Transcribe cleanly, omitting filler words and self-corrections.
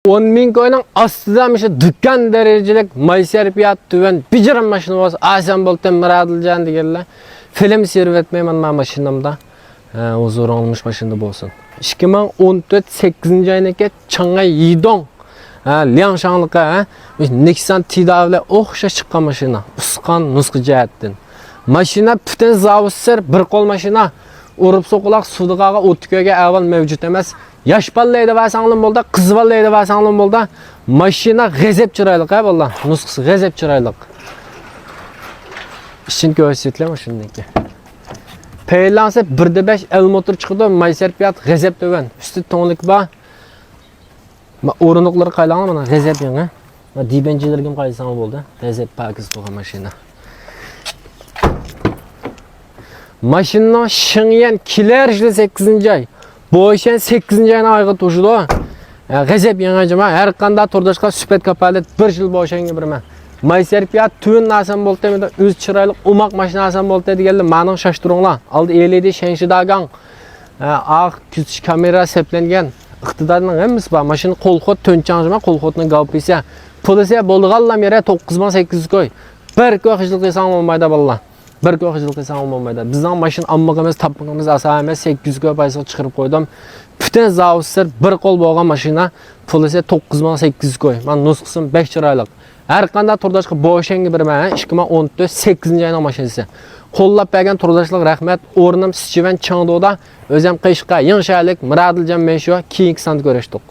10 ming koyning ostidan o'sha dükkan derecalik mayserpiyat tuvan bijirim mashina bo'lsa, asan bo'ldim Miradiljon deganlar. Film servetmayman men mashinamda. Huzur olmuş başında bo'lsin. 2014 8-oyniki Chang'ay Yidong Liangshangliqqa Nexon Tidavla o'xshash chiqqan mashina. Usqan nusxa jihatdan. Mashina butun zavodsiz bir qo'l mashina. Urib so'qilaq suvdiqaga o'tikoga avval mavjud emas. Yosh ballaydi va sanglim bo'ldi, qiz ballaydi va sanglim bo'ldi. Mashina g'azab chiroyli vallah. Nusxasi g'azab chiroyli. İşin ko'rsatlar shuniki. Peylansa 1.5 el motor chiqdi, mayserpiyat g'azab to'van. Usti tonlik bor. O'rindiqlari qaylangan mana g'azab yana. Dibenchilarga qaysang bo'ldi. G'azab pakiz bo'lgan mashina. Mashina shingyan kilerjli 8-oy. Bo'yshan 8-oyni oyga to'shdi. G'azab yangajima har qanday turdashqa supat kapalat 1 yil bo'shanga birman. Mayserpiyat tün nasan bo'ldi, o'z chiroyli umoq mashinasan bo'ldi deganlar ma'ni shashtiringlar. Aldi LED shenshi-dagan oq kuch kamera seplangan iqtidorning hammasi bor. Mashina qo'lxot to'nchanjima, qo'lxotning galpisi. Polisi bo'lganlar mera 9800 koy. Bir koy hijlik qilsang bo'lmaydi vallah. Bir koy hijlik qilsang bo'lmaydi. Bizning mashina ammagimiz tapqimiz asosan 800 koy paysa chiqarib qo'ydim. Bütün zavsir bir qo'l bo'lgan mashina polisi 9800 koy. Men nusxasim 5 chiroyli. Her qanday turdashqa bo'shanga birman 2014 8-oyning mashinasi. Qo'llab bergan turdoshlar rahmat. O'rnim Sichivan Changdoda o'zim Qishqa Yingshalik Miradiljon men shu keyingi sonda ko'rishdik.